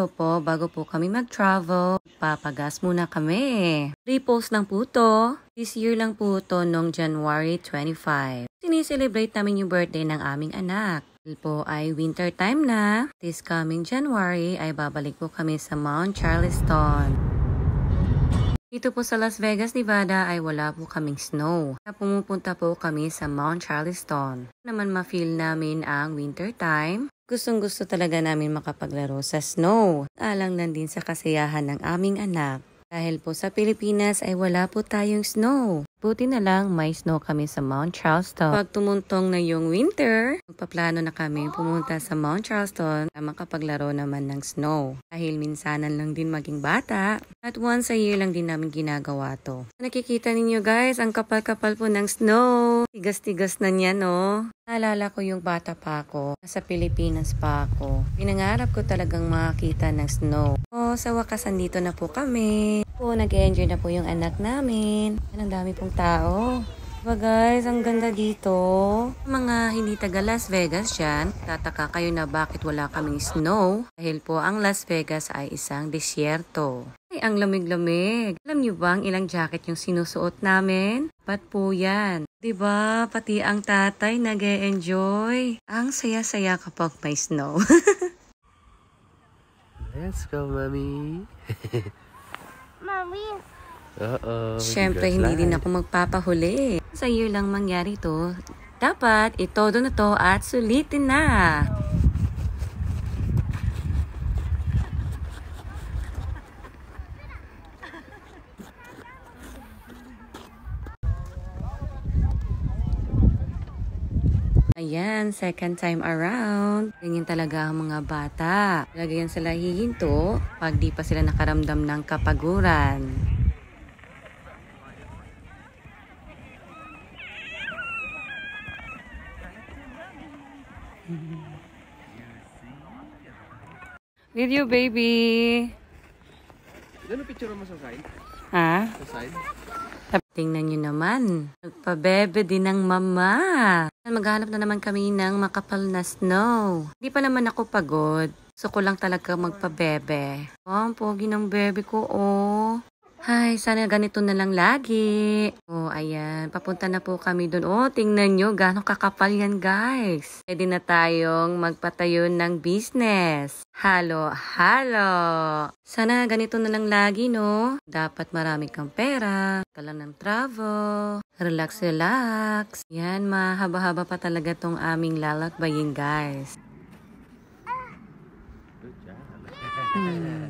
So po, bago po kami mag-travel, papagas muna kami. Repost lang po to. This year lang po to noong January 25. Sinicelebrate namin yung birthday ng aming anak. Po ay winter time na. This coming January ay babalik po kami sa Mount Charleston. Dito po sa Las Vegas, Nevada ay wala po kaming snow. Pumupunta po kami sa Mount Charleston. Naman ma-feel namin ang winter time. Gustong-gusto talaga namin makapaglaro sa snow. Alang lang din sa kasiyahan ng aming anak. Dahil po sa Pilipinas ay wala po tayong snow. Buti na lang may snow kami sa Mount Charleston. Pag tumuntong na yung winter, magpaplano na kami pumunta sa Mount Charleston na makapaglaro naman ng snow. Dahil minsanan lang din maging bata at once a year lang din namin ginagawa to. Nakikita ninyo guys, ang kapal-kapal po ng snow. Tigas-tigas na niya no. Naalala ko yung bata pa ako. Nasa Pilipinas pa ako. Pinangarap ko talagang makakita ng snow. Sa wakas andito na po kami. Nag-enjoy na po yung anak namin. Ang dami pong tao. Diba guys, ang ganda dito. Mga hindi taga Las Vegas dyan, tataka kayo na bakit wala kaming snow. Dahil po ang Las Vegas ay isang disyerto. Ay, ang lamig-lamig. Alam niyo ba ang ilang jacket yung sinusuot namin? Ba't po yan? Diba, pati ang tatay nag-e-enjoy. Ang saya-saya kapag may snow. Let's go, Mommy. Mommy. Siyempre, hindi din ako magpapahuli. Sa iyo lang mangyari to. Dapat, itodo na to at sulitin na. Ayan, second time around. Ganyan talaga ang mga bata. Talaga yan sila hihinto pag di pa sila nakaramdam ng kapaguran. With you, baby. Gano'n picture mo sa side? Ha? Sa side? Tingnan nyo naman. Nagpabebe din ng mama. Maghanap na naman kami ng makapal na snow. Hindi pa naman ako pagod. Gusto ko lang talaga magpabebe. Ang pogi ng bebe ko, oh. Ay, sana ganito na lang lagi. Oh, ayan. Papunta na po kami doon. Oh, tingnan nyo. Gano'ng kakapal yan, guys. Pwede na tayong magpatayo ng business. Halo, halo. Sana ganito na lang lagi, no? Dapat marami kang pera. Ka lang ng travel. Relax, relax. Yan, mahaba-haba pa talaga tong aming lalakbayin, guys. Good job. Hi.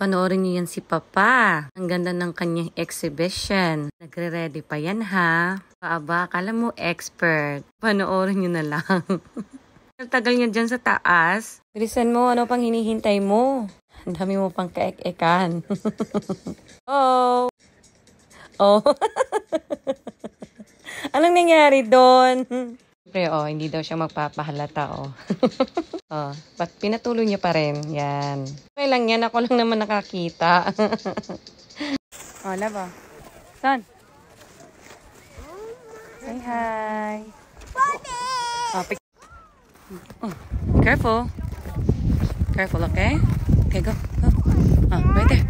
Panoorin niyo yan si Papa. Ang ganda ng kanyang exhibition. Nagre-ready pa yan ha. Paaba, akala mo expert. Panoorin niyo na lang. Tagal niya dyan sa taas. Bilisan mo, ano pang hinihintay mo? Ang dami mo pang kaek-ekan. Oh. Oh. Anong nangyari doon? Siyempre, hindi daw siya magpapahalata, ba't pinatuloy niya pa rin? Yan. Okay lang yan, ako lang naman nakakita. Love, Son. Say hi. Careful. Careful, okay? Okay, go. Right there.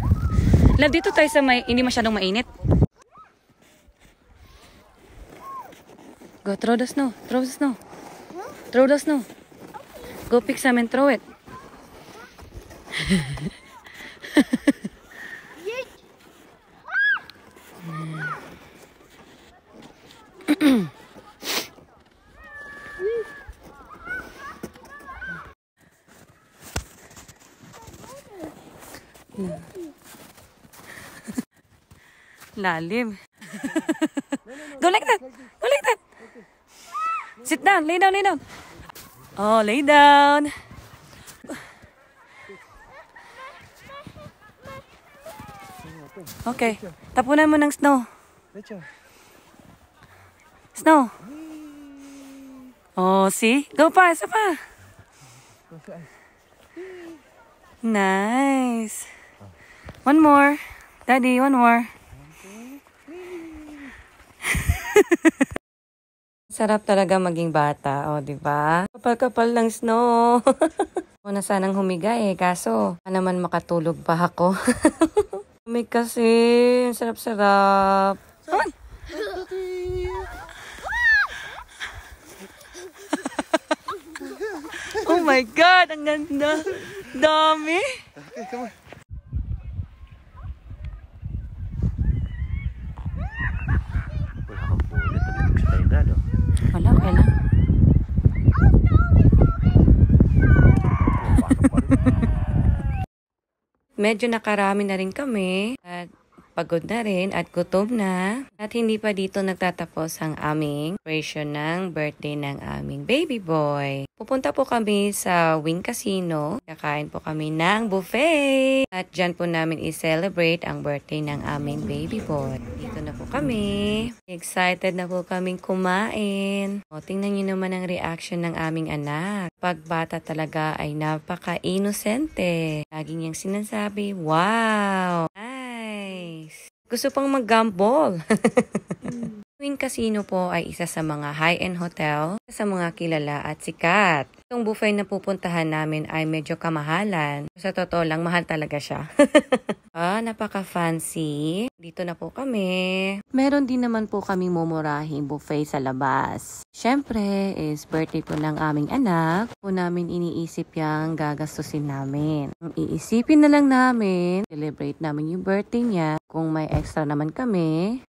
Love, dito tayo sa hindi masyadong mainit. Go, throw the snow. Throw the snow. Throw the snow. Go pick some and throw it. Lalim. Go like that. Go like that. Sit down. Lay down. Lay down. Oh, lay down. Okay. Tapunan mo ng snow. Snow. Oh, see? Go pa, isa pa. Nice. One more. Daddy, one more. Sarap talaga maging bata, di ba? Kapal-kapal ng snow. Ako na sanang humiga kaso naman makatulog pa ako. Humig kasi, sarap-sarap. Oh my God, ang ganda. Dami. Okay, come on. Wala kang pulit. Tumigil tayo na, no? Wala, okay lang. Medyo nakarami na rin kami at pagod na rin at gutom na at hindi pa dito nagtatapos ang aming celebration ng birthday ng aming baby boy. Pupunta po kami sa Wynn Casino. Kakain po kami ng buffet at dyan po namin i-celebrate ang birthday ng aming baby boy. Dito na po kami. Excited na po kaming kumain. O, tingnan nyo naman ang reaction ng aming anak. Pagbata talaga ay napaka-inosente. Lagi niyang sinasabi, wow! Nice! Gusto pang mag-gamble. Wynn Casino po ay isa sa mga high-end hotel sa mga kilala at sikat. Itong buffet na pupuntahan namin ay medyo kamahalan. Sa totoo lang, mahal talaga siya. Napaka-fancy. Dito na po kami. Meron din naman po kaming mumurahing buffet sa labas. Siyempre, is birthday po ng aming anak. Po namin iniisip yung gagastusin namin. Ang iisipin na lang namin, celebrate namin yung birthday niya. Kung may extra naman kami,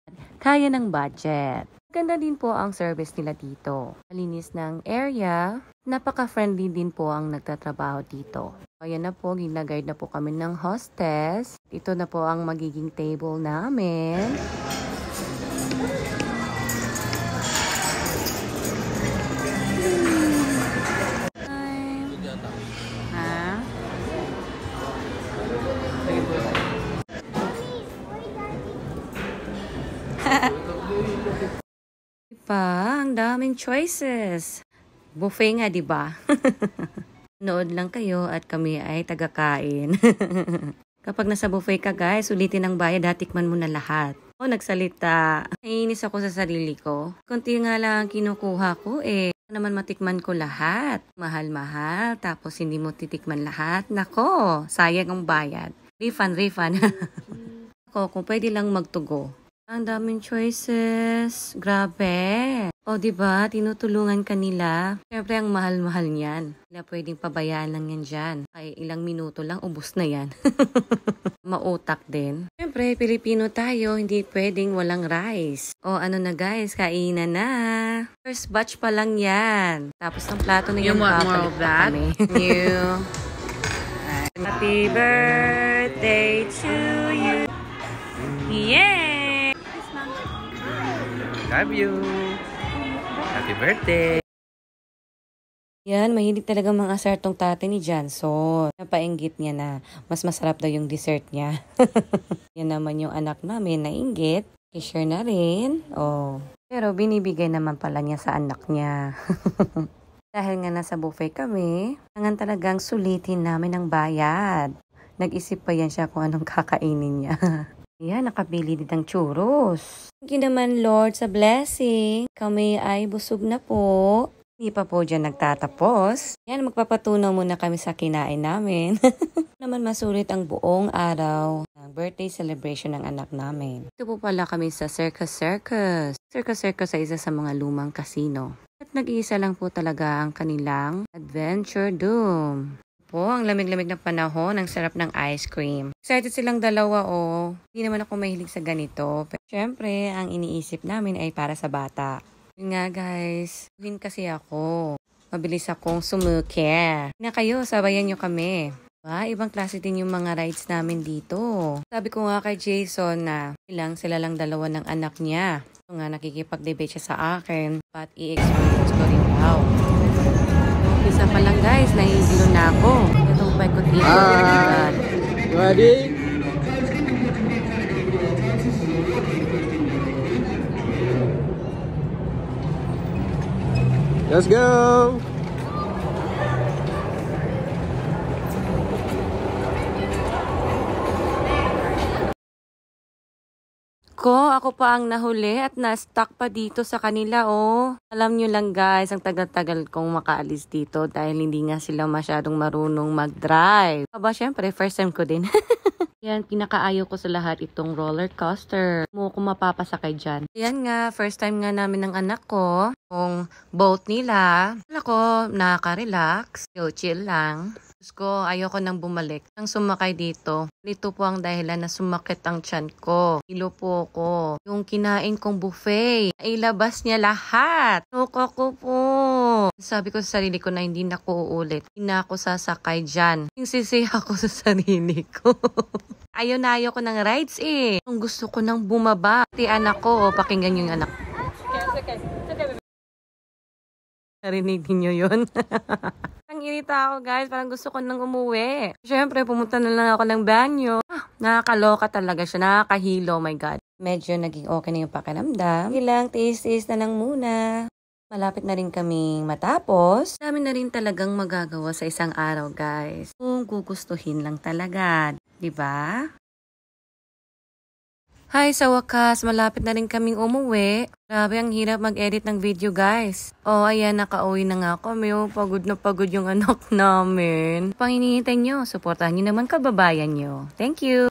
kaya ng budget. Ganda din po ang service nila dito. Malinis ng area. Napaka-friendly din po ang nagtatrabaho dito. Ayan na po, ginaguide na po kami ng hostess. Ito na po ang magiging table namin. Ang daming choices. Buffet nga, di ba? Nood lang kayo at kami ay tagakain. Kapag nasa buffet ka guys, ulitin ang bayad at tikman mo na lahat. Nagsalita. Naiinis ako sa sarili ko. Kunti nga lang ang kinukuha ko naman matikman ko lahat. Mahal-mahal, tapos hindi mo titikman lahat. Nako, sayang ang bayad. Refund. Ako, kung pwede lang magtugo. Ang daming choices. Grabe. Diba? Tinutulungan ka nila. Siyempre, ang mahal-mahal niyan. Wala pwedeng pabayaan lang yan dyan. Ay, ilang minuto lang, ubos na yan. Mautak din. Siyempre, Pilipino tayo, hindi pwedeng walang rice. Ano na guys, kainan na. First batch pa lang yan. Tapos ang plato na yun, papalit pa kami. Happy birthday to you. Yeah! Love you. Happy birthday. Yan, mahilig talaga mga asartong tate ni Janson. Napainggit niya na mas masarap daw yung dessert niya. Yan naman yung anak namin na inggit. I-share na rin. Pero binibigay naman pala niya sa anak niya. Dahil nga nasa buffet kami, kailangan talagang sulitin namin ang bayad. Nag-isip pa yan siya kung anong kakainin niya. Yan, nakabili din ng churros. Thank you naman, Lord, sa blessing. Kami ay busog na po. Hindi pa po dyan nagtatapos. Yan, magpapatunaw muna kami sa kinain namin. Naman masulit ang buong araw ng birthday celebration ng anak namin. Ito po pala kami sa Circus Circus. Circus Circus ay isa sa mga lumang casino. At nag-iisa lang po talaga ang kanilang Adventure Doom. Po, ang lamig-lamig na panahon, ang sarap ng ice cream. Excited silang dalawa Hindi naman ako mahilig sa ganito. Pero syempre, ang iniisip namin ay para sa bata. Yun nga guys, win kasi ako. Mabilis akong sumuker. Na kayo, sabayan nyo kami. Ibang klase din yung mga rides namin dito. Sabi ko nga kay Jason na sila lang dalawa ng anak niya. So nga nakikipag-debate siya sa akin. But i-experience ko rin daw. Isa pa lang guys, nahihilo na ako. Itong paikot-ikot. Ready? Let's go! Ako pa ang nahuli at na-stuck pa dito sa kanila, oh. Alam nyo lang guys, ang tagal-tagal kong makaalis dito dahil hindi nga sila masyadong marunong mag-drive. Aba, syempre, first time ko din. Yan, pinakaayaw ko sa lahat itong roller coaster. Mo ko mapapasakay dyan. Yan nga, first time nga namin ng anak ko. Yung boat nila. Wala ko, nakaka-relax. Chill lang. Diyos ko, ayoko nang bumalik. Nang sumakay dito. Dito po ang dahilan na sumakit ang tiyan ko. Hilo po ko. Yung kinain kong buffet. Ilabas niya lahat. Nuka ko po. Sabi ko sa sarili ko na hindi na ko uulit. Hindi na ako sasakay dyan. Sisiya ako sa sarili ko. Ayaw na ayaw ko ng rides eh. Ang gusto ko nang bumaba. Pati anak ko, pakinggan yung anak. Narinig niyo yun? Ang irita ako guys, parang gusto ko nang umuwi. Siyempre, pumunta na lang ako ng banyo. Nakakaloka talaga siya, nakakahilo, oh my God. Medyo naging okay na yung pakiramdam. Ilang taste na lang muna. Malapit na rin kaming matapos. Dami na rin talagang magagawa sa isang araw guys. Kung gugustuhin lang talaga, diba? Hi, sa wakas, malapit na rin kaming umuwi. Grabe, ang hirap mag-edit ng video, guys. Oh, ayan, nakauwi na nga kami. Oh, pagod na pagod yung anak namin. Pang hinihintay nyo, supportahan nyo naman kababayan nyo. Thank you!